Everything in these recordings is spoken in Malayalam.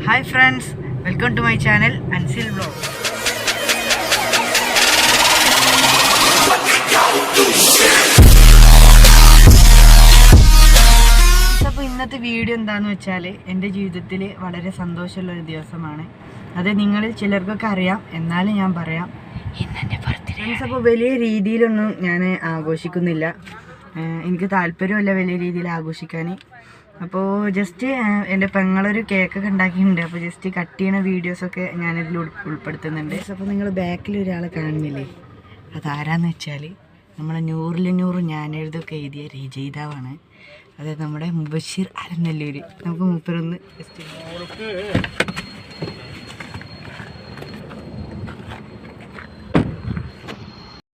Hi friends, welcome to my channel Ansil Vlog. അപ്പോൾ ഇന്നത്തെ വീഡിയോ എന്താണെന്ന് വെച്ചാൽ എൻ്റെ ജീവിതത്തിൽ വളരെ സന്തോഷമുള്ള ഒരു ദിവസമാണ്. അത് നിങ്ങളിൽ ചിലർക്കൊക്കെ അറിയാം, എന്നാലും ഞാൻ പറയാം, ഇന്നെൻ്റെ ബർത്ത്ഡേ. അപ്പോൾ വലിയ രീതിയിലൊന്നും ഞാൻ ആഘോഷിക്കുന്നില്ല, എനിക്ക് താല്പര്യമില്ല വലിയ രീതിയിൽ ആഘോഷിക്കാൻ. അപ്പോൾ ജസ്റ്റ് എൻ്റെ പെങ്ങളൊരു കേക്കൊക്കെ ഉണ്ടാക്കിയിട്ടുണ്ട്, അപ്പോൾ ജസ്റ്റ് കട്ട് ചെയ്യുന്ന വീഡിയോസൊക്കെ ഞാനിതിൽ ഉൾപ്പെടുത്തുന്നുണ്ട്. അപ്പോൾ നിങ്ങൾ ബാക്കിൽ ഒരാളെ കാണുന്നില്ലേ, അതാരാന്ന് വെച്ചാൽ നമ്മളെ 100 ഞാൻ എഴുതൊക്കെ എഴുതിയ രചയിതാവാണ്. അതായത് നമ്മുടെ മുബഷിർ അലനല്ലൂർ. നമുക്ക് മൂപ്പരൊന്ന് ജസ്റ്റ്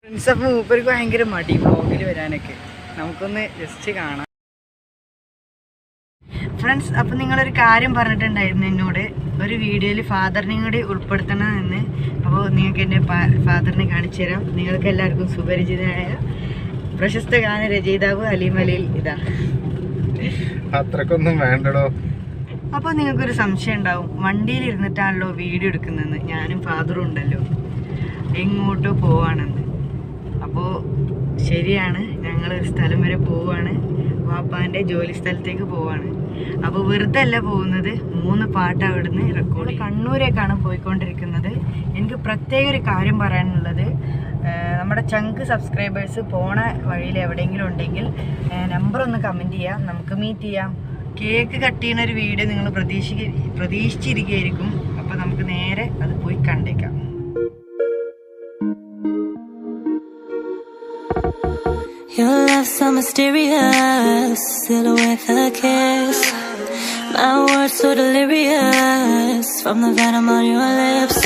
ഫ്രണ്ട്സ്. അപ്പോൾ മൂപ്പർക്ക് ഭയങ്കര മടി വ്ളോഗിൽ വരാനൊക്കെ, നമുക്കൊന്ന് ജസ്റ്റ് കാണാം ഫ്രണ്ട്സ്. അപ്പോൾ നിങ്ങളൊരു കാര്യം പറഞ്ഞിട്ടുണ്ടായിരുന്നു എന്നോട്, ഒരു വീഡിയോയിൽ ഫാദറിനെയും കൂടി ഉൾപ്പെടുത്തണമെന്ന്. അപ്പോൾ നിങ്ങൾക്ക് എൻ്റെ ഫാദറിനെ കാണിച്ചു തരാം. നിങ്ങൾക്ക് എല്ലാവർക്കും സുപരിചിതനായ പ്രശസ്ത ഗാന രചയിതാവ് അലീം അലിയിൽ ഇതാ. അത്രക്കൊന്നും വേണ്ടടോ. അപ്പോൾ നിങ്ങൾക്കൊരു സംശയം ഉണ്ടാവും, വണ്ടിയിൽ ഇരുന്നിട്ടാണല്ലോ വീഡിയോ എടുക്കുന്നതെന്ന്. ഞാനും ഫാദറും ഉണ്ടല്ലോ, എങ്ങോട്ടോ പോവാണെന്ന്. അപ്പോൾ ശരിയാണ്, ഞങ്ങളൊരു സ്ഥലം വരെ പോവാണ്, വാപ്പാൻ്റെ ജോലി സ്ഥലത്തേക്ക് പോവാണ്. അപ്പോൾ വെറുതെ അല്ല പോകുന്നത്, 3 പാട്ട് അവിടുന്ന് റെക്കോർഡ്. കണ്ണൂരേക്കാണ് പോയിക്കൊണ്ടിരിക്കുന്നത്. എനിക്ക് പ്രത്യേക ഒരു കാര്യം പറയാനുള്ളത്, നമ്മുടെ ചങ്ക് സബ്സ്ക്രൈബേഴ്സ് പോണ വഴിയിൽ എവിടെയെങ്കിലും ഉണ്ടെങ്കിൽ നമ്പർ ഒന്ന് കമൻറ്റ് ചെയ്യാം, നമുക്ക് മീറ്റ് ചെയ്യാം. കേക്ക് കട്ട് ചെയ്യുന്ന ഒരു വീഡിയോ നിങ്ങൾ പ്രതീക്ഷിച്ചിരിക്കുകയായിരിക്കും. അപ്പോൾ നമുക്ക് നേരെ അത് പോയി കണ്ടേക്കാം. Your love so mysterious, silhouette a kiss. My words so delirious from the venom on your lips.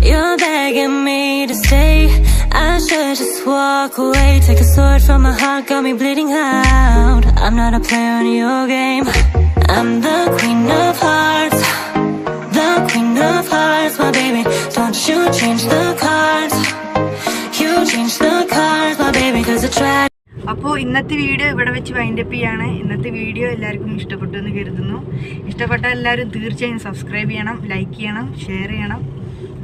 You're begging me to stay, I should just walk away. Take a sword from my heart, got me bleeding out. I'm not a player in your game, I'm the queen of hearts. The queen of hearts, my baby. Don't you change the cards, you change the cards, my baby, 'cause I tried. അപ്പോൾ ഇന്നത്തെ വീഡിയോ ഇവിടെ വെച്ച് വൈൻഡപ്പ് ചെയ്യാണ്. ഇന്നത്തെ വീഡിയോ എല്ലാവർക്കും ഇഷ്ടപ്പെട്ടു എന്ന് കരുതുന്നു. ഇഷ്ടപ്പെട്ട എല്ലാവരും തീർച്ചയായും സബ്സ്ക്രൈബ് ചെയ്യണം, ലൈക്ക് ചെയ്യണം, ഷെയർ ചെയ്യണം.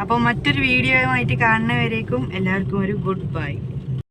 അപ്പോൾ മറ്റൊരു വീഡിയോയുമായിട്ട് കാണുന്നവരേക്കും എല്ലാവർക്കും ഒരു ഗുഡ് ബൈ.